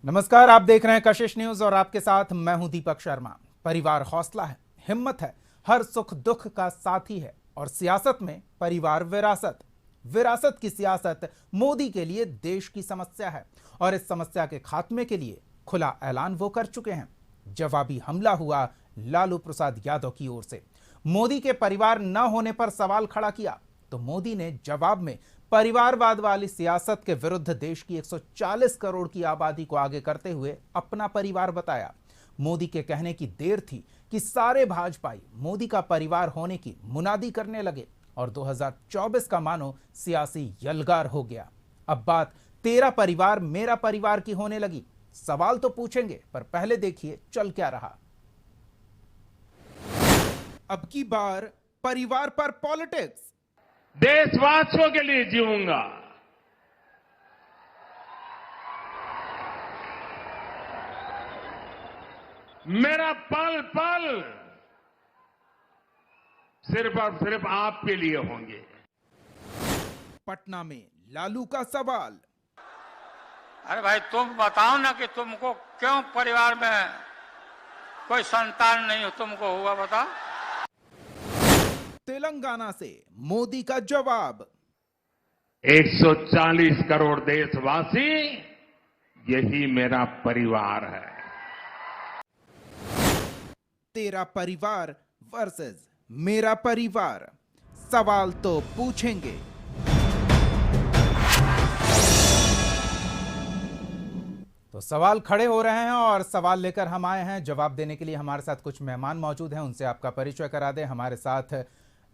नमस्कार, आप देख रहे हैं कशिश न्यूज और आपके साथ मैं हूं दीपक शर्मा। परिवार हौसला है, हिम्मत है, हर सुख दुख का साथी है और सियासत में परिवार विरासत। विरासत की सियासत मोदी के लिए देश की समस्या है और इस समस्या के खात्मे के लिए खुला ऐलान वो कर चुके हैं। जवाबी हमला हुआ लालू प्रसाद यादव की ओर से। मोदी के परिवार न होने पर सवाल खड़ा किया तो मोदी ने जवाब में परिवारवाद वाली सियासत के विरुद्ध देश की 140 करोड़ की आबादी को आगे करते हुए अपना परिवार बताया। मोदी के कहने की देर थी कि सारे भाजपाई मोदी का परिवार होने की मुनादी करने लगे और 2024 का मानो सियासी यलगार हो गया। अब बात तेरा परिवार मेरा परिवार की होने लगी। सवाल तो पूछेंगे, पर पहले देखिए चल क्या रहा। अब की बार परिवार पर पॉलिटिक्स। देशवासियों के लिए जीऊंगा। मेरा पल पल सिर्फ और सिर्फ आपके लिए होंगे। पटना में लालू का सवाल। अरे भाई, तुम बताओ ना कि तुमको क्यों परिवार में कोई संतान नहीं हो, तुमको हुआ बताओ। तेलंगाना से मोदी का जवाब। 140 करोड़ देशवासी, यही मेरा परिवार है। तेरा परिवार वर्सेस मेरा परिवार। सवाल तो पूछेंगे। तो सवाल खड़े हो रहे हैं और सवाल लेकर हम आए हैं। जवाब देने के लिए हमारे साथ कुछ मेहमान मौजूद हैं, उनसे आपका परिचय करा दें। हमारे साथ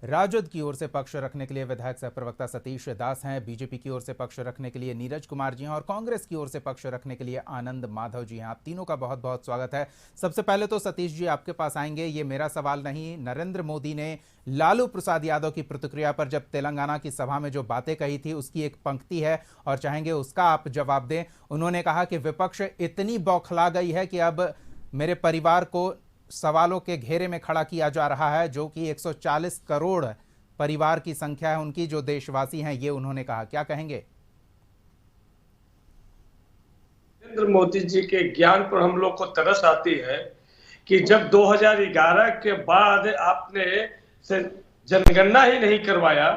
राजद की ओर से पक्ष रखने के लिए विधायक सह प्रवक्ता सतीश दास हैं, बीजेपी की ओर से पक्ष रखने के लिए नीरज कुमार जी हैं और कांग्रेस की ओर से पक्ष रखने के लिए आनंद माधव जी हैं। आप तीनों का बहुत बहुत स्वागत है। सबसे पहले तो सतीश जी आपके पास आएंगे। ये मेरा सवाल नहीं, नरेंद्र मोदी ने लालू प्रसाद यादव की प्रतिक्रिया पर जब तेलंगाना की सभा में जो बातें कही थी उसकी एक पंक्ति है और चाहेंगे उसका आप जवाब दें। उन्होंने कहा कि विपक्ष इतनी बौखला गई है कि अब मेरे परिवार को सवालों के घेरे में खड़ा किया जा रहा है, जो कि 140 करोड़ परिवार की संख्या है उनकी, जो देशवासी हैं। ये उन्होंने कहा, क्या कहेंगे? नरेंद्र मोदी जी के ज्ञान पर हम लोग को तरस आती है कि जब 2011 के बाद आपने से जनगणना ही नहीं करवाया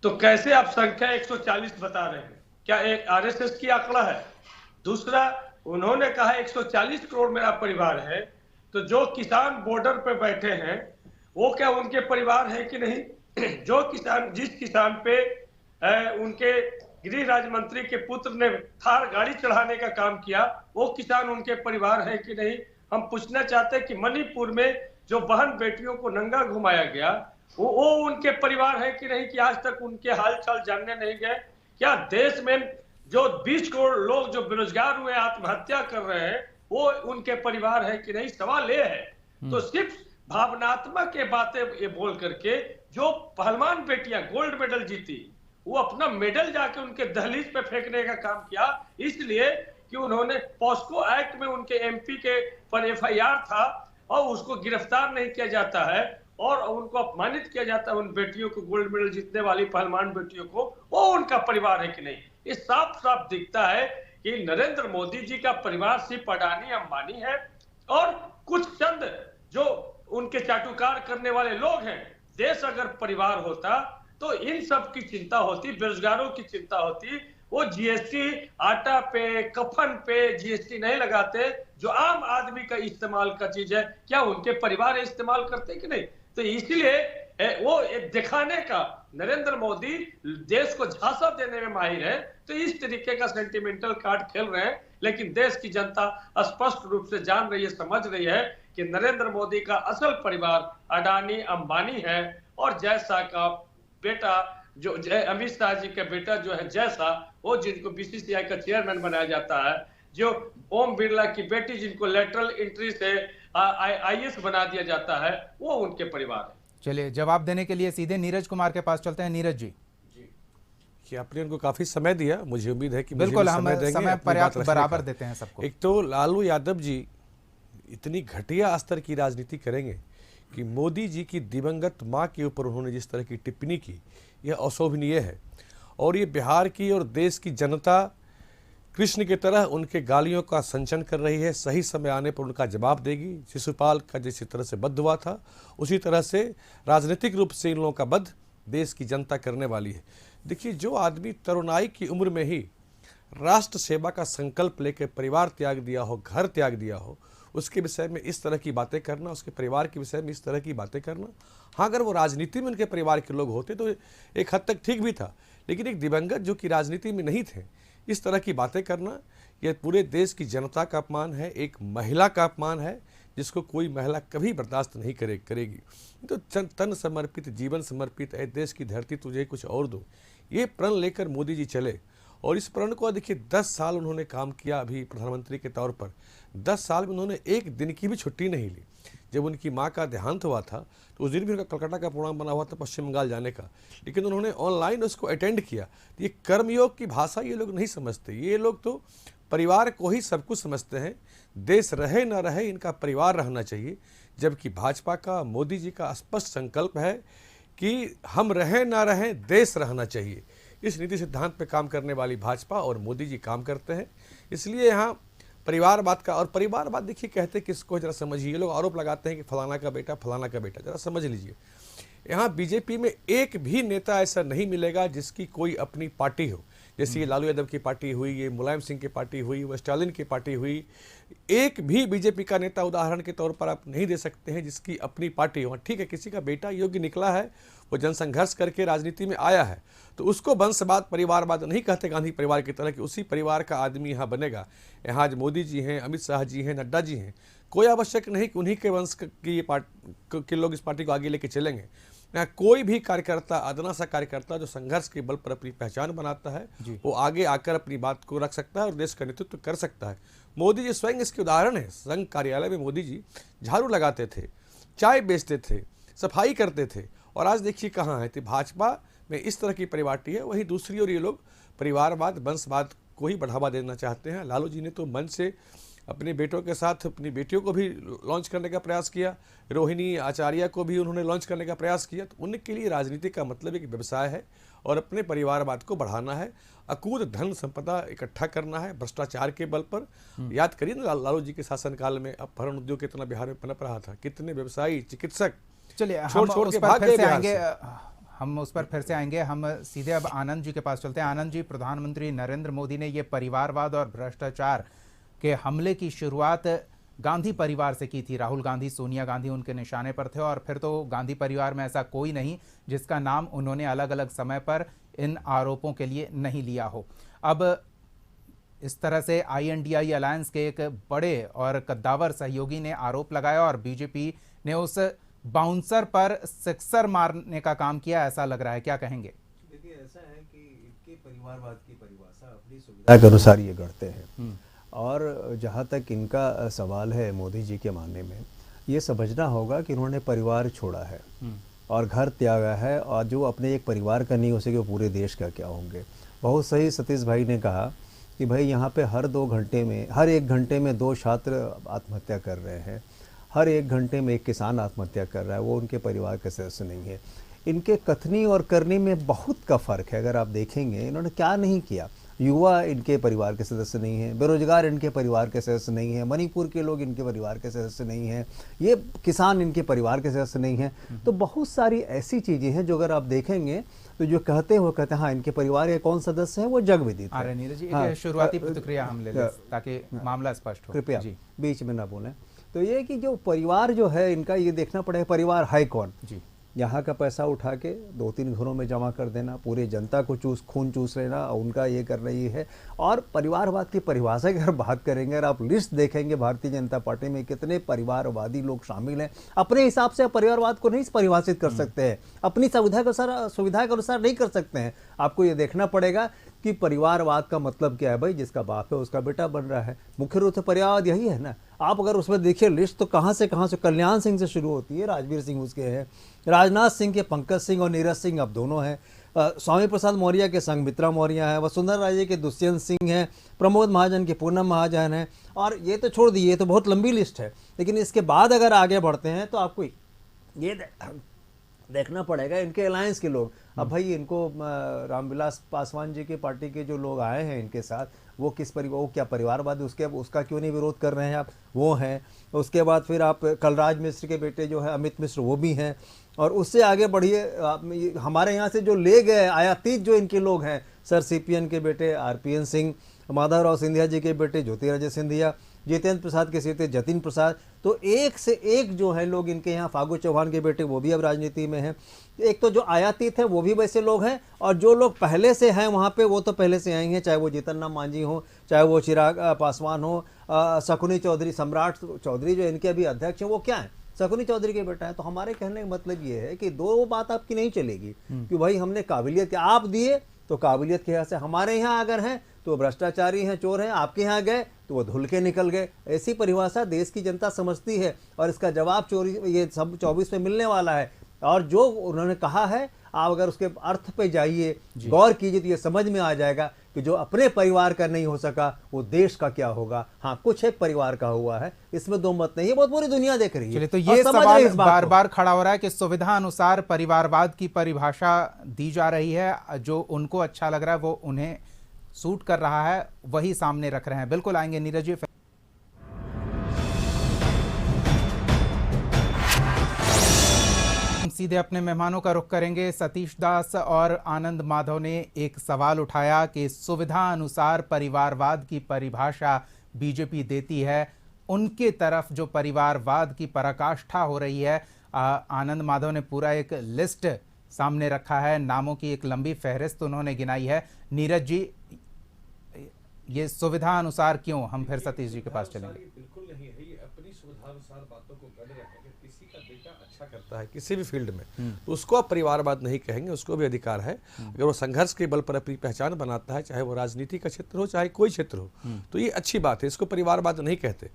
तो कैसे आप संख्या 140 बता रहे हैं? क्या एक आरएसएस की आंकड़ा है? दूसरा, उन्होंने कहा 140 करोड़ मेरा परिवार है, तो जो किसान बॉर्डर पे बैठे हैं वो क्या उनके परिवार है कि नहीं? जो किसान, जिस किसान पे उनके गृह राज्य मंत्री के पुत्र ने थार गाड़ी चढ़ाने का काम किया, वो किसान उनके परिवार है कि नहीं? हम पूछना चाहते हैं कि मणिपुर में जो बहन बेटियों को नंगा घुमाया गया वो उनके परिवार है कि नहीं, कि आज तक उनके हाल चाल जानने नहीं गए? क्या देश में जो 20 करोड़ लोग जो बेरोजगार हुए, आत्महत्या कर रहे हैं, वो उनके परिवार है कि नहीं? सवाल ये है। तो सिर्फ भावनात्मक ये बातें ये बोल करके जो पहलवान बेटियां गोल्ड मेडल जीती, वो अपना मेडल जाके उनके दहलीज पे फेंकने का काम किया, इसलिए कि उन्होंने पॉस्को एक्ट में उनके एमपी के पर एफआईआर था और उसको गिरफ्तार नहीं किया जाता है और उनको अपमानित किया जाता है। उन बेटियों को, गोल्ड मेडल जीतने वाली पहलवान बेटियों को, वो उनका परिवार है कि नहीं? ये साफ साफ दिखता है कि नरेंद्र मोदी जी का परिवार सिर्फ अडानी अंबानी है और कुछ चंद जो उनके चाटुकार करने वाले लोग हैं। देश अगर परिवार होता तो इन सब की चिंता होती, बेरोजगारों की चिंता होती। वो जीएसटी आटा पे, कफन पे जीएसटी नहीं लगाते, जो आम आदमी का इस्तेमाल का चीज है। क्या उनके परिवार इस्तेमाल करते कि नहीं? तो इसलिए वो दिखाने का, नरेंद्र मोदी देश को झांसा देने में माहिर है, तो इस तरीके का सेंटिमेंटल कार्ड खेल रहे हैं। लेकिन देश की जनता स्पष्ट रूप से जान रही है, समझ रही है कि नरेंद्र मोदी का असल परिवार अडानी अंबानी है और जैसा का बेटा, जो अमित शाह जी का बेटा जो है जैसा, वो जिनको बीसीसीआई का चेयरमैन बनाया जाता है, जो ओम बिरला की बेटी जिनको लेटरल एंट्री से आईएएस बना दिया जाता है, वो उनके परिवार है। चलिए, जवाब देने के लिए सीधे नीरज कुमार के पास चलते हैं। नीरज जी, कि आपने उनको काफी समय दिया, मुझे उम्मीद है कि बिल्कुल हम समय पर्याप्त बराबर देते हैं सबको। एक तो लालू यादव जी इतनी घटिया स्तर की राजनीति करेंगे कि मोदी जी की दिवंगत मां के ऊपर उन्होंने जिस तरह की टिप्पणी की, यह अशोभनीय है। और ये बिहार की और देश की जनता कृष्ण की तरह उनके गालियों का संचन कर रही है, सही समय आने पर उनका जवाब देगी। शिशुपाल का जिस तरह से वध हुआ था उसी तरह से राजनीतिक रूप से इन लोगों का वध देश की जनता करने वाली है। देखिए, जो आदमी तरुणाई की उम्र में ही राष्ट्र सेवा का संकल्प लेकर परिवार त्याग दिया हो, घर त्याग दिया हो, उसके विषय में इस तरह की बातें करना, उसके परिवार के विषय में इस तरह की बातें करना, हाँ अगर वो राजनीति में उनके परिवार के लोग होते तो एक हद तक ठीक भी था, लेकिन एक दिवंगत जो कि राजनीति में नहीं थे, इस तरह की बातें करना यह पूरे देश की जनता का अपमान है, एक महिला का अपमान है जिसको कोई महिला कभी बर्दाश्त नहीं करेगी। तो तन समर्पित, जीवन समर्पित, है देश की धरती तुझे कुछ और दो, ये प्रण लेकर मोदी जी चले। और इस प्रण को देखिए 10 साल उन्होंने काम किया अभी प्रधानमंत्री के तौर पर। 10 साल में उन्होंने एक दिन की भी छुट्टी नहीं ली। जब उनकी माँ का देहांत हुआ था तो उस दिन भी उनका कलकत्ता का प्रोग्राम बना हुआ था पश्चिम बंगाल जाने का, लेकिन उन्होंने ऑनलाइन उसको अटेंड किया। ये कर्मयोग की भाषा ये लोग नहीं समझते। ये लोग तो परिवार को ही सब कुछ समझते हैं। देश रहे ना रहे, इनका परिवार रहना चाहिए, जबकि भाजपा का, मोदी जी का स्पष्ट संकल्प है कि हम रहे ना रहे, देश रहना चाहिए। इस नीति सिद्धांत पे काम करने वाली भाजपा और मोदी जी काम करते हैं। इसलिए यहाँ परिवारवाद का, और परिवारवाद देखिए कहते किसको जरा समझिए। ये लोग आरोप लगाते हैं कि फलाना का बेटा, फलाना का बेटा, जरा समझ लीजिए। यहाँ बीजेपी में एक भी नेता ऐसा नहीं मिलेगा जिसकी कोई अपनी पार्टी हो। जैसे ये लालू यादव की पार्टी हुई, ये मुलायम सिंह की पार्टी हुई, वो स्टालिन की पार्टी हुई, एक भी बीजेपी का नेता उदाहरण के तौर पर आप नहीं दे सकते हैं जिसकी अपनी पार्टी हो। ठीक है, किसी का बेटा योग्य निकला है, वो जनसंघर्ष करके राजनीति में आया है, तो उसको वंशवाद, परिवारवाद नहीं कहते गांधी परिवार की तरह कि उसी परिवार का आदमी यहाँ बनेगा। यहाँ आज मोदी जी हैं, अमित शाह जी हैं, नड्डा जी हैं, कोई आवश्यक नहीं कि उन्हीं के वंश की के लोग इस पार्टी को आगे लेके चलेंगे। यहाँ कोई भी कार्यकर्ता, अदना सा कार्यकर्ता जो संघर्ष के बल पर अपनी पहचान बनाता है, वो आगे आकर अपनी बात को रख सकता है और देश का नेतृत्व कर सकता है। मोदी जी स्वयं इसके उदाहरण है। संघ कार्यालय में मोदी जी झाड़ू लगाते थे, चाय बेचते थे, सफाई करते थे, और आज देखिए कहाँ है। तो भाजपा में इस तरह की परिपाटी है। वहीं दूसरी ओर ये लोग परिवारवाद, वंशवाद को ही बढ़ावा देना चाहते हैं। लालू जी ने तो मन से अपने बेटों के साथ अपनी बेटियों को भी लॉन्च करने का प्रयास किया, रोहिणी आचार्य को भी उन्होंने लॉन्च करने का प्रयास किया। तो उनके लिए राजनीति का मतलब एक व्यवसाय है और अपने परिवारवाद को बढ़ाना है, अकूत धन संपदा इकट्ठा करना है भ्रष्टाचार के बल पर। याद करिए ना, लालू जी के शासनकाल में अपहरण उद्योग कितना बिहार में पनप रहा था, कितने व्यवसायी, चिकित्सक चलिए छोड़ के भाग गए बिहार से। हम उस पर फिर से आएंगे। हम सीधे अब आनंद जी के पास चलते हैं। आनंद जी, प्रधानमंत्री नरेंद्र मोदी ने ये परिवारवाद और भ्रष्टाचार के हमले की शुरुआत गांधी परिवार से की थी। राहुल गांधी, सोनिया गांधी उनके निशाने पर थे, और फिर तो गांधी परिवार में ऐसा कोई नहीं जिसका नाम उन्होंने अलग अलग समय पर इन आरोपों के लिए नहीं लिया हो। अब इस तरह से INDI अलायंस के एक बड़े और कद्दावर सहयोगी ने आरोप लगाया और बीजेपी ने उस बाउंसर पर सिक्सर मारने का काम किया, ऐसा लग रहा है। क्या कहेंगे? देखिए, ऐसा है कि इनके परिवारवाद की परिभाषा अपनी सुविधा के अनुसार ये गढ़ते हैं, और जहाँ तक इनका सवाल है मोदी जी के मानने में, ये समझना होगा कि इन्होंने परिवार छोड़ा है और घर त्यागा है, और जो अपने एक परिवार का नहीं हो सके वो पूरे देश का क्या होंगे। बहुत सही सतीश भाई ने कहा कि भाई यहाँ पे हर 2 घंटे में, हर 1 घंटे में 2 छात्र आत्महत्या कर रहे हैं, हर 1 घंटे में एक किसान आत्महत्या कर रहा है, वो उनके परिवार के सदस्य नहीं है। इनके कथनी और करनी में बहुत का फ़र्क है। अगर आप देखेंगे इन्होंने क्या नहीं किया। युवा इनके परिवार के सदस्य नहीं हैं, बेरोजगार इनके परिवार के सदस्य नहीं हैं, मणिपुर के लोग इनके परिवार के सदस्य नहीं हैं, ये किसान इनके परिवार के सदस्य नहीं हैं। तो बहुत सारी ऐसी चीज़ें हैं जो अगर आप देखेंगे तो जो कहते हैं वो कहते हैं हाँ इनके परिवार के कौन सदस्य हैं वो जग विदित है। नीरज जी, एक शुरुआती प्रतिक्रिया हम ले लें ताकि मामला स्पष्ट हो। कृपया बीच में ना बोलें। तो ये कि जो परिवार जो है इनका, ये देखना पड़ेगा परिवार है कौन जी। यहाँ का पैसा उठा के 2-3 घरों में जमा कर देना, पूरे जनता को खून चूस लेना, उनका ये कर रही है। और परिवारवाद की परिभाषा की अगर बात करेंगे, अगर आप लिस्ट देखेंगे भारतीय जनता पार्टी में कितने परिवारवादी लोग शामिल हैं, अपने हिसाब से परिवारवाद को नहीं परिभाषित कर सकते हैं, अपनी सुविधा के अनुसार नहीं कर सकते हैं। आपको ये देखना पड़ेगा कि परिवारवाद का मतलब क्या है। भाई जिसका बाप है उसका बेटा बन रहा है, मुख्य रूप से परिवारवाद यही है ना। आप अगर उसमें देखिए लिस्ट तो कहाँ से कल्याण सिंह से शुरू होती है, राजवीर सिंह उसके हैं, राजनाथ सिंह के पंकज सिंह और नीरज सिंह अब दोनों हैं, स्वामी प्रसाद मौर्य के संघमित्रा मौर्य है, वसुंधरा राजे के दुष्यंत सिंह हैं, प्रमोद महाजन के पूनम महाजन हैं, और ये तो छोड़ दिए, ये तो बहुत लंबी लिस्ट है। लेकिन इसके बाद अगर आगे बढ़ते हैं तो आपको ये देखना पड़ेगा इनके अलायंस के लोग। अब भाई इनको रामविलास पासवान जी की पार्टी के जो लोग आए हैं इनके साथ, वो वो क्या परिवारवाद उसका क्यों नहीं विरोध कर रहे हैं आप, वो हैं। उसके बाद फिर आप कलराज मिश्र के बेटे जो है अमित मिश्र, वो भी हैं। और उससे आगे बढ़िए, हमारे यहाँ से जो ले गए आयातीत जो इनके लोग हैं, सर सीपीएन के बेटे आरपीएन सिंह, माधवराव सिंधिया जी के बेटे ज्योतिरादित्य सिंधिया, जितेंद्र प्रसाद के सीते जतिन प्रसाद, तो एक से एक जो है लोग इनके यहाँ, फागू चौहान के बेटे वो भी अब राजनीति में हैं। एक तो जो आयातीत हैं वो भी वैसे लोग हैं, और जो लोग पहले से हैं वहाँ पे वो तो पहले से आएंगे, चाहे वो जीतन राम मांझी हो, चाहे वो चिराग पासवान हो, शकुनी चौधरी, सम्राट चौधरी जो इनके अभी अध्यक्ष हैं, वो क्या है, शकुनी चौधरी के बेटा है। तो हमारे कहने का मतलब ये है कि दो बात आपकी नहीं चलेगी कि भाई हमने काबिलियत के आप दिए तो काबिलियत के यहाँ से हमारे यहाँ अगर हैं तो भ्रष्टाचारी हैं, चोर हैं, आपके यहाँ गए तो वो धुल के निकल गए। ऐसी परिभाषा देश की जनता समझती है, और इसका जवाब ये सब 24 में मिलने वाला है। और जो उन्होंने कहा है, आप अगर उसके अर्थ पे जाइए, गौर कीजिए, तो ये समझ में आ जाएगा कि जो अपने परिवार का नहीं हो सका वो देश का क्या होगा। हाँ, कुछ एक परिवार का हुआ है, इसमें दो मत नहीं है, बहुत पूरी दुनिया देख रही है। चलिए, तो ये सवाल बार बार खड़ा हो रहा है कि सुविधा अनुसार परिवारवाद की परिभाषा दी जा रही है, जो उनको अच्छा लग रहा है, वो उन्हें सूट कर रहा है, वही सामने रख रहे हैं। बिल्कुल आएंगे नीरज जी। सीधे अपने मेहमानों का रुख करेंगे। सतीश दास और आनंद माधव ने एक सवाल उठाया कि सुविधा अनुसार परिवारवाद की परिभाषा बीजेपी देती है, उनके तरफ जो परिवारवाद की पराकाष्ठा हो रही है, आनंद माधव ने पूरा एक लिस्ट सामने रखा है, नामों की एक लंबी फहरिस्त उन्होंने गिनाई है। नीरज जी, ये सुविधा अनुसार क्यों? हम फिर सतीश जी के पास चलेंगे। बिल्कुल नहीं है, ये अपनी सुविधा अनुसार बातों को गढ़ रहे हैं। किसी का बेटा अच्छा करता है किसी भी फील्ड में तो उसको आप परिवारवाद नहीं कहेंगे, उसको भी अधिकार है। अगर वो संघर्ष के बल पर अपनी पहचान बनाता है, चाहे वो राजनीति का क्षेत्र हो चाहे कोई क्षेत्र हो, तो ये अच्छी बात है, इसको परिवारवाद नहीं कहते।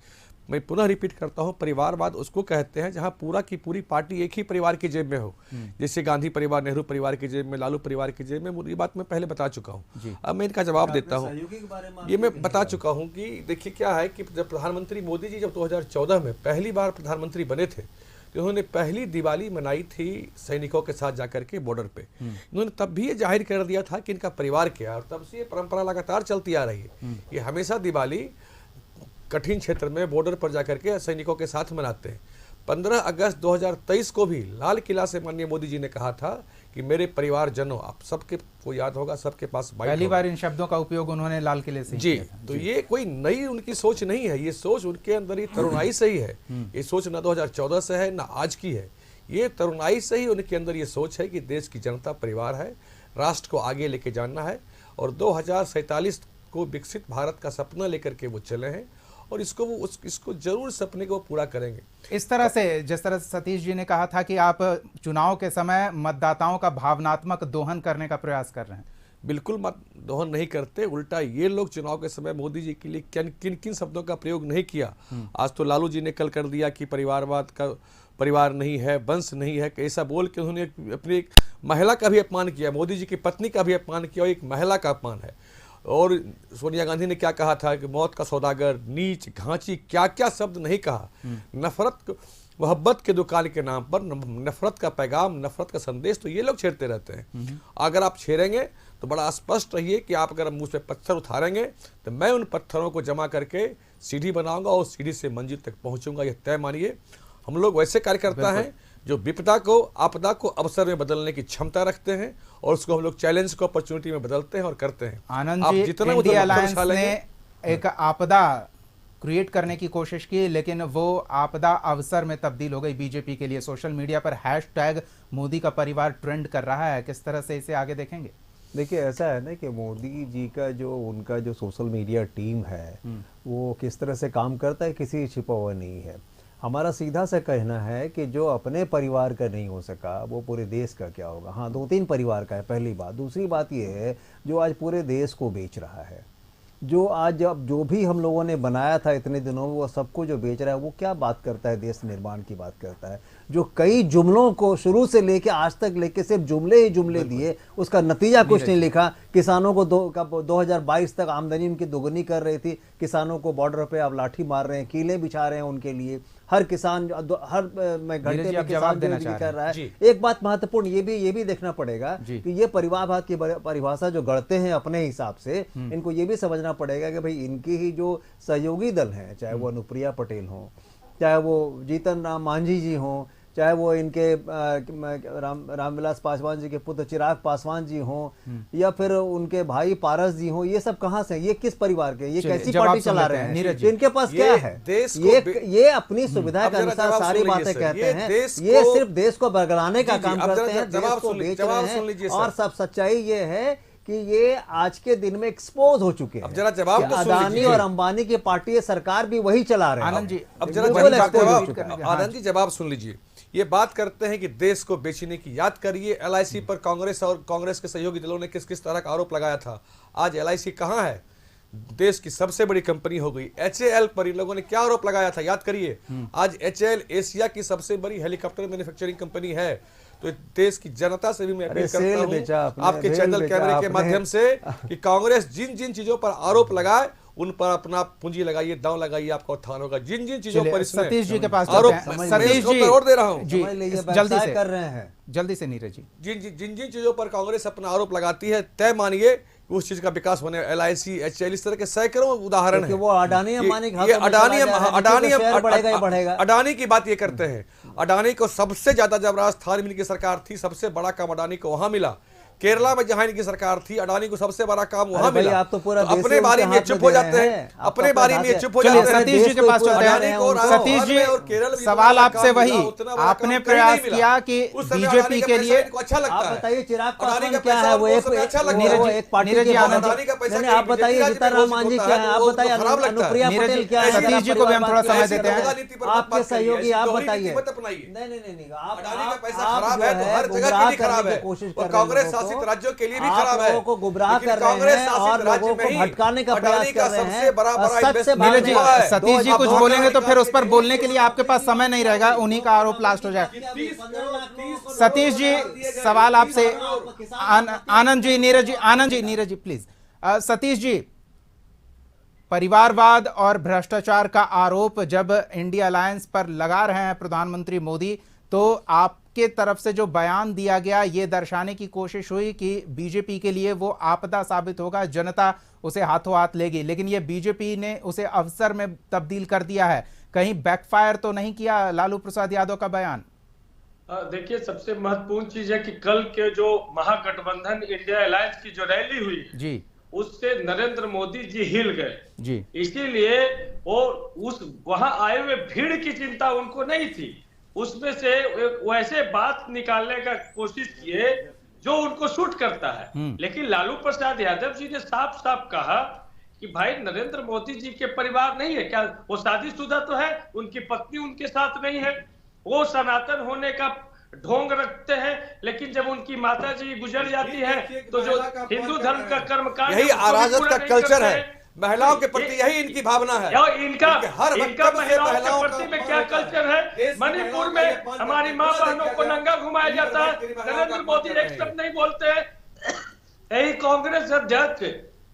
मैं पुनः रिपीट करता हूं, परिवारवाद उसको कहते हैं जहां पूरा की पूरी पार्टी एक ही परिवार की जेब में हो। जैसे गांधी परिवार, नेहरू परिवार की जेब में, लालू परिवार की जेब में। ये बात मैं पहले बता चुका हूं, अब मैं इनका जवाब देता हूं। ये मैं बता चुका हूं कि देखिए क्या है कि जब प्रधानमंत्री मोदी जी जब 2014 में पहली बार प्रधानमंत्री बने थे, तो उन्होंने पहली दिवाली मनाई थी सैनिकों के साथ जाकर के बॉर्डर पे। उन्होंने तब भी ये जाहिर कर दिया था कि इनका परिवार क्या है, और तब से ये परंपरा लगातार चलती आ रही है। ये हमेशा दिवाली कठिन क्षेत्र में बॉर्डर पर जाकर के सैनिकों के साथ मनाते हैं। 15 अगस्त 2023 को भी लाल किला से माननीय मोदी जी ने कहा था कि मेरे परिवारजनों, आप सबके को याद होगा, सबके पास पहली बार इन शब्दों का उपयोग उन्होंने लाल किले से जी किया था। तो ये कोई नई उनकी सोच नहीं है, ये सोच उनके अंदर ही तरुणाई से ही है। ये सोच न 2014 से है न आज की है, ये तरुणाई से ही उनके अंदर ये सोच है कि देश की जनता परिवार है, राष्ट्र को आगे लेके जाना है, और 2047 को विकसित भारत का सपना लेकर के वो चले हैं, और इसको जरूर सपने को पूरा करेंगे। इस तरह से, जिस तरह से सतीश जी ने कहा था कि आप चुनाव के समय मतदाताओं का भावनात्मक दोहन करने का प्रयास कर रहे हैं। बिल्कुल मत दोहन नहीं करते, उल्टा ये लोग चुनाव के समय मोदी जी के लिए किन किन शब्दों का प्रयोग नहीं किया। आज तो लालू जी ने कल कर दिया कि परिवारवाद का परिवार नहीं है, वंश नहीं है, ऐसा बोल के उन्होंने अपनी एक महिला का भी अपमान किया, मोदी जी की पत्नी का भी अपमान किया, और एक महिला का अपमान है। और सोनिया गांधी ने क्या कहा था कि मौत का सौदागर, नीच, घांची, क्या क्या शब्द नहीं कहा। नफरत, मोहब्बत के दुकान के नाम पर नफरत का पैगाम, नफरत का संदेश तो ये लोग छेड़ते रहते हैं। अगर आप छेड़ेंगे तो बड़ा स्पष्ट रहिए कि आप अगर मुझ पे पत्थर उतारेंगे तो मैं उन पत्थरों को जमा करके सीढ़ी बनाऊंगा और सीढ़ी से मंजिल तक पहुंचूंगा, यह तय मानिए। हम लोग वैसे कार्यकर्ता हैं जो विपदा को, आपदा को अवसर में बदलने की क्षमता रखते हैं, और उसको हम लोग चैलेंज को अपॉर्चुनिटी में बदलते हैं और करते हैं। आनंद जी, इंडिया अलायंस ने एक आपदा क्रिएट करने की कोशिश की, लेकिन वो आपदा अवसर में तब्दील हो गई बीजेपी के लिए। सोशल मीडिया पर हैशटैग मोदी का परिवार ट्रेंड कर रहा है, किस तरह से इसे आगे देखेंगे? देखिए, ऐसा है ना कि मोदी जी का उनका जो सोशल मीडिया टीम है वो किस तरह से काम करता है, किसी छिपा हुआ नहीं है। हमारा सीधा सा कहना है कि जो अपने परिवार का नहीं हो सका वो पूरे देश का क्या होगा। हाँ, 2-3 परिवार का है, पहली बात। दूसरी बात ये है, जो आज पूरे देश को बेच रहा है, जो आज अब जो भी हम लोगों ने बनाया था इतने दिनों में, वो सबको जो बेच रहा है, वो क्या बात करता है, देश निर्माण की बात करता है। जो कई जुमलों को शुरू से लेके आज तक लेके सिर्फ जुमले ही जुमले दिए, उसका नतीजा कुछ नहीं लिखा। किसानों को 2022 तक आमदनी उनकी दोगुनी कर रही थी, किसानों को बॉर्डर पे आप लाठी मार रहे हैं, कीलें बिछा रहे हैं उनके लिए। हर किसान हर में घंटे नीरज जी, में आप जवाब किसान देना भी चाह कर रहे रहा जी। है। एक बात महत्वपूर्ण ये भी देखना पड़ेगा जी। कि ये परिवारवाद की परिभाषा जो गढ़ते हैं अपने हिसाब से, इनको ये भी समझना पड़ेगा कि भाई इनकी ही जो सहयोगी दल है, चाहे वो अनुप्रिया पटेल हो, चाहे वो जीतन राम मांझी जी हों, चाहे वो इनके रामविलास पासवान जी के पुत्र चिराग पासवान जी हों, या फिर उनके भाई पारस जी हों, ये सब कहां से, ये किस परिवार के, ये चलिए, कैसी जवाब पार्टी सुन चला लेते रहे हैं। हैं, नीरज जी, तो इनके पास ये क्या है? देश को ये अपनी सुविधा अब के जरा अनुसार जवाब सारी सुन लीजिए बातें सर, कहते ये हैं। देश ये को- सिर्फ देश को बरगलाने का जी, जी, काम अब करते जरा हैं, जवाब देश को सुन लीजिए, बेच रहे जवाब सुन लीजिए हैं। और सर। सब सच्चाई ये है कि ये आज के दिन में एक्सपोज हो चुके हैं। अब जरा जवाब कि तो सुन अदानी लीजिए। और अंबानी की पार्टी है, सरकार भी वही चला रहे हैं। आनंद जी, अब जरा बिल्कुल जवाब expose हो जवाब चुका है। आनंद जी जवाब सुन लीजिए। ये बात करते हैं कि देश को बेचने की, याद करिए एलआईसी पर कांग्रेस और कांग्रेस के सहयोगी दलों ने किस किस तरह का आरोप लगाया था। आज एलआईसी कहां है? देश की सबसे बड़ी कंपनी हो गई। एचएएल पर इन लोगों ने क्या आरोप लगाया था, याद करिए। आज एचएएल एशिया की सबसे बड़ी हेलीकॉप्टर मैन्युफैक्चरिंग कंपनी है। तो देश की जनता से भी मैं अपील सेल करता बेचा हूं आपने, आपके रेल चैनल बेचा कैमरे के आपने। माध्यम से कि कांग्रेस जिन जिन चीजों पर आरोप लगाए उन पर अपना पूंजी लगाइए, दांव लगाइए, आपका उत्थान होगा। जिन जिन चीजों चलिए, पर इसने सतीश जी के पास आरोप, चलते हैं। मैं सतीश इसको जी, तो और दे रहा हूं। जी, समझ लीजिए, जल्दी व्यवसाय से कर रहे हैं। जल्दी से नीरज जी। जिन जिन चीजों पर कांग्रेस अपना आरोप लगाती है, तय मानिए कि उस चीज का विकास होने। एलआईसी, एचएएल, इस तरह के सैकड़ों उदाहरण क्योंकि हैं। वो अडानी अंबानी के ये हाथों में चला अडानी जा रहा है, अडानी नीचे तो शेयर बढ़ेगा ही बढ़ेगा। अडानी की बात ये करते हैं। अडानी को सबसे ज्यादा जब राजस्थान में इनकी सरकार थी, सबसे बड़ा काम अडानी को वहां मिला। केरला में जहां इनकी सरकार थी, अडानी को सबसे बड़ा काम वहां अरे भाई, मिला। आप तो पूरा देश अपने ही बारी उनके में हाथ चुप में हो दे जाते रहे हैं, हैं। आप अपने तो बारी अपने में हाथ चुप हो चलिए, जाते हैं। सतीश जी के पास चलते हैं। अडानी को सतीश जी, और केरल में सवाल जितना आपसे काम मिला, वही, उतना बड़ा आपने काम कहीं प्रयास नहीं मिला। किया कि उस समय बीजेपी अडानी का के पैसा लिए- इनको अच्छा लगता आप है। बताइए चिराग अडानी पासवान का क्या पैसा है? वो उनको एक समय अच्छा लगता नीरज है। जी, एक पार्टी नीरज जी, के आनंद जी, अडानी का पैसा नहीं, आप बीजेपी बताइए राज्य में जीतन राम घोषित मांझी होता क्या है, है? तो आप वो बताइए खराब लगता है। अनुप्रिया नीरज पटेल जी, क्या है? सतीश जी को भी हम थोड़ा समय देते हैं। आपके सहयोगी आप बताइए। मत अपनाइए। नहीं, अडानी का पैसा आप खराब जो है तो हर जगह के गुमराह लिए खराब करने है, की कोशिश और कर रहे हैं कांग्रेस लोगों शासित को। राज्यों के लिए भी आप खराब है। लोगों को गुमराह लेकिन कर रहे कांग्रेस हैं शासित और राज्य लोगों में को ही भटकाने का अडानी प्रयास का कर रहे सबसे हैं। बड़ा सच से investment भाग नीरज जी, रहे हैं। सतीश जी कुछ बोलेंगे तो फिर उस पर बोलने के लिए आपके पास समय नहीं रहेगा, उन्हीं का आरोप लास्ट हो जाएगा। सतीश जी, सवाल आपसे। आनंद जी, नीरज जी, आनंद जी, नीरज जी प्लीज। सतीश जी, परिवारवाद और भ्रष्टाचार का आरोप जब इंडिया अलायंस पर लगा रहे हैं प्रधानमंत्री मोदी, तो आपके तरफ से जो बयान दिया गया, ये दर्शाने की कोशिश हुई कि बीजेपी के लिए वो आपदा साबित होगा, जनता उसे हाथों हाथ लेगी, लेकिन ये बीजेपी ने उसे अवसर में तब्दील कर दिया है। कहीं बैकफायर तो नहीं किया लालू प्रसाद यादव का बयान? देखिए, सबसे महत्वपूर्ण चीज है कि कल के जो महागठबंधन इंडिया अलायंस की जो रैली हुई जी, उससे नरेंद्र मोदी जी हिल गए जी, इसीलिए वो उस वहां आए हुए भीड़ की चिंता उनको नहीं थी। उसमें से एक वैसे बात निकालने का कोशिश किए जो उनको सूट करता है। लेकिन लालू प्रसाद यादव जी ने साफ साफ कहा कि भाई नरेंद्र मोदी जी के परिवार नहीं है क्या? वो शादीशुदा तो है, उनकी पत्नी उनके साथ नहीं है, वो सनातन होने का ढोंग रखते हैं, लेकिन जब उनकी माता जी गुजर जाती है तो जो हिंदू धर्म का कर्मकांड यही अराजक का कल्चर है। महिलाओं के प्रति यही इनकी भावना है। इनका हर इनका महिलाओं के प्रति में क्या कल्चर है? मणिपुर में हमारी माँ बहनों को नंगा घुमाया जाता है, नरेंद्र मोदी एक शब्द नहीं बोलते हैं। यही कांग्रेस अध्यक्ष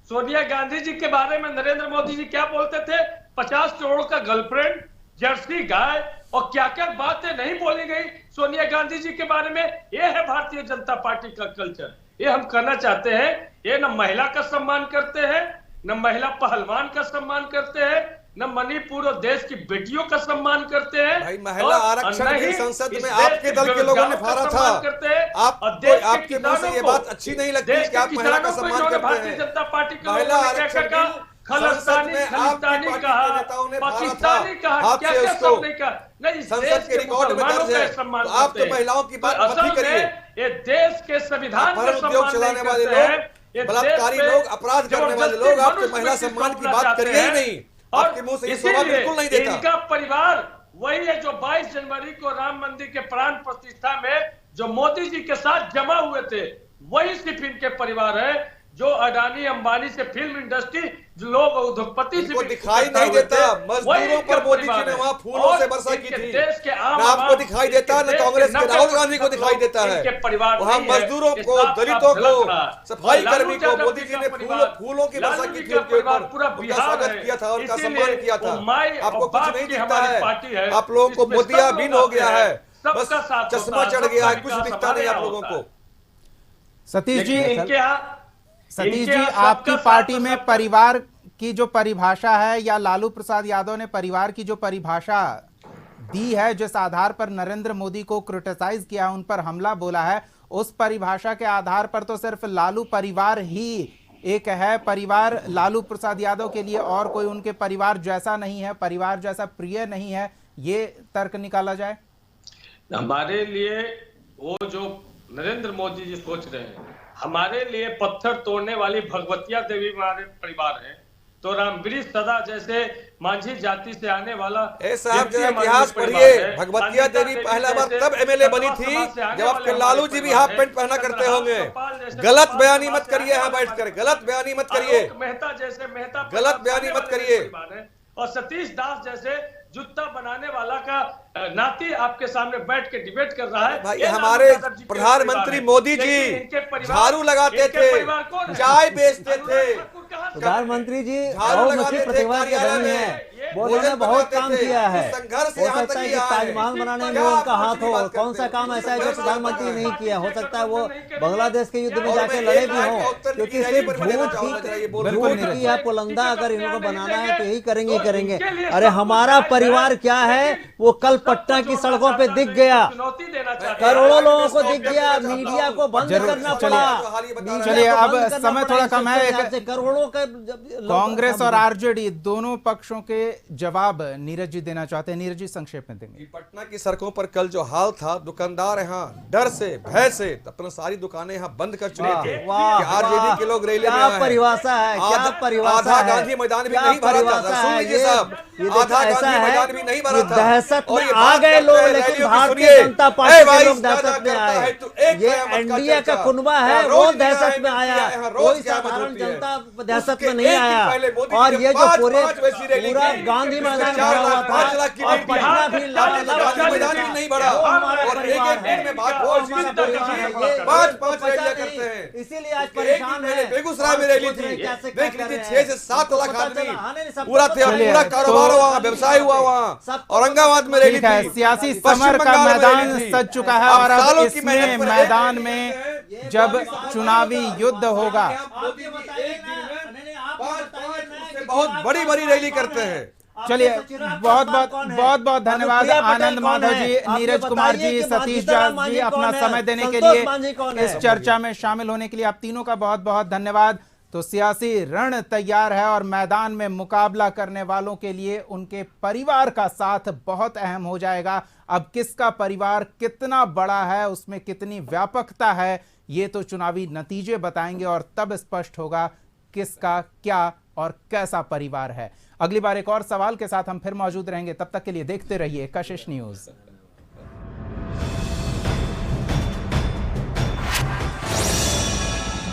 सोनिया गांधी जी के बारे में नरेंद्र मोदी जी क्या बोलते थे? 50 करोड़ का गर्लफ्रेंड, जर्सी गाय, और क्या क्या बातें नहीं बोली गई सोनिया गांधी जी के बारे में। ये है भारतीय जनता पार्टी का कल्चर। ये हम करना चाहते हैं। ये न महिला का सम्मान करते हैं, न महिला पहलवान का सम्मान करते हैं, न मणिपुर और देश की बेटियों का सम्मान करते हैं। भाई, महिला आरक्षण की संसद में आपके दल के लोगों ने फाड़ा था। आपके मुंह से ये बात अच्छी नहीं लगती कि आप महिला का सम्मान करते हैं। भारतीय जनता पार्टी के महिला लोगों ने क्या आरक्षण कहा? की खलिस्तानी, खलिस्तानी कहा, पाकिस्तानी कहा, क्या क्या सब नहीं कहा। नहीं, संसद के रिकॉर्ड में दर्ज है। सम्मान तो आप तो महिलाओं की बात मत ही करिए। ये देश के संविधान का उद्योग सम्मान चलाने नहीं वाले करते हैं। लोग, ये बलात्कारी देश पे लोग, अपराध करने वाले लोग आपके महिला मनुष्य सम्मान की को बात चाहते करिए ही हैं। नहीं। और आपके मुंह से ये सवाल इसीलिए बिल्कुल नहीं देता। इनका परिवार वही है जो 22 जनवरी को राम मंदिर के प्राण प्रतिष्ठा में जो मोदी जी के साथ जमा हुए थे, वही सिर्फ इनके परिवार है। जो अडानी अंबानी से फिल्म इंडस्ट्री जो लोग उद्योगपति से भी दिखाई नहीं देता। मजदूरों पर मोदी जी ने वहां फूलों से वर्षा की थी, ना आपको दिखाई देता, न कांग्रेस के राहुल गांधी को दिखाई देता है। वहां मजदूरों को, दलितों को, सफाई कर्मी को मोदी जी ने फूलों की वर्षा की थी, उनके ऊपर उनका स्वागत किया था, उनका सम्मान किया था। आपको कुछ नहीं दिखता है, आप लोगों को मोतियाबिंद हो गया है, बस चश्मा चढ़ गया है, कुछ दिखता नहीं आप लोगों को। सतीश जी, आपकी पार्टी में परिवार की जो परिभाषा है, या लालू प्रसाद यादव ने परिवार की जो परिभाषा दी है, जिस आधार पर नरेंद्र मोदी को क्रिटिसाइज किया, उन पर हमला बोला है, उस परिभाषा के आधार पर तो सिर्फ लालू परिवार ही एक है। परिवार लालू प्रसाद यादव के लिए और कोई उनके परिवार जैसा नहीं है, परिवार जैसा प्रिय नहीं है, ये तर्क निकाला जाए। हमारे लिए वो जो नरेंद्र मोदी जी सोच रहे हैं, हमारे लिए पत्थर तोड़ने वाली भगवतिया देवी हमारे परिवार है, तो रामवृक्ष सदा जैसे मांझी जाति से आने वाला। साहब जरा इतिहास पढ़िए, भगवतिया देवी पहला बार तब एमएलए बनी थी जब आपके लालू जी भी हाफ पैंट पहना करते होंगे। गलत बयानी मत करिए, यहाँ बैठ कर गलत बयानी मत करिए, गलत बयानी मत करिए। और सतीश दास जैसे जूता बनाने वाला का नाती आपके सामने बैठ के डिबेट कर रहा है। भाई हमारे प्रधानमंत्री मोदी जी झाड़ू लगाते थे, चाय बेचते थे, प्रधानमंत्री जी बहुमुखी प्रतिभा के धनी है, उन्होंने बहुत काम किया है। हो सकता है कि ताजमहल बनाने में उनका हाथ हो, कौन सा काम ऐसा है जो प्रधानमंत्री ने नहीं किया। हो सकता है वो बांग्लादेश के युद्ध में जाके लड़े भी हों, क्योंकि सिर्फ झूठ की है पुलंदा अगर इनको बनाना है तो यही करेंगे। अरे हमारा परिवार क्या है वो कल पटना की सड़कों पे दिख गया, करोड़ों लोगों को दिख गया, मीडिया को बंद करना पड़ा। चलिए अब समय थोड़ा कम है, करोड़ों का कांग्रेस और आरजेडी दोनों पक्षों के जवाब नीरज जी देना चाहते हैं। नीरज जी संक्षेप में देंगे। पटना की सड़कों पर कल जो हाल था, दुकानदार यहाँ डर से भय से अपनी सारी दुकानें यहाँ बंद कर चुके थे। आरजेडी के लोग रैली में आए हैं। परिभाषा है, क्या परिभाषा है? आधा गांधी मैदान भी नहीं भरा था, सुन लीजिए साहब, आधा गांधी मैदान भी नहीं भरा था। दहशत में आ गए लोग, लेकिन भारतीय जनता पार्टी के लोग दहशत में आए। ये एनडीए का कुनबा है, वो दहशत में आया, कोई साधारण जनता दहशत में नहीं आया। और ये जो पूरा गांधी मैदान भरा हुआ था और पटना भी मैदान भी नहीं भरा, और एक में बात पांच रैलियां करते हैं, इसीलिए आज परेशान है। बेगूसराय में रैली थी, देख लीजिए 6 से 7 लाख आदमी पूरा कारोबार हुआ, व्यवसाय हुआ वहाँ। औरंगाबाद में रैली थी, सियासी समर का मैदान सज चुका है, और अब इसमें मैदान में जब चुनावी युद्ध होगा, बहुत बड़ी बड़ी रैली करते हैं। चलिए बहुत बहुत धन्यवाद आनंद माधव जी, नीरज कुमार जी, सतीश जी, अपना समय देने के लिए, इस चर्चा में शामिल होने के लिए आप तीनों का बहुत बहुत धन्यवाद। तो सियासी रण तैयार है और मैदान में मुकाबला करने वालों के लिए उनके परिवार का साथ बहुत अहम हो जाएगा। अब किसका परिवार कितना बड़ा है, उसमें कितनी व्यापकता है, ये तो चुनावी नतीजे बताएंगे और तब स्पष्ट होगा किसका क्या और कैसा परिवार है। अगली बार एक और सवाल के साथ हम फिर मौजूद रहेंगे, तब तक के लिए देखते रहिए कशिश न्यूज।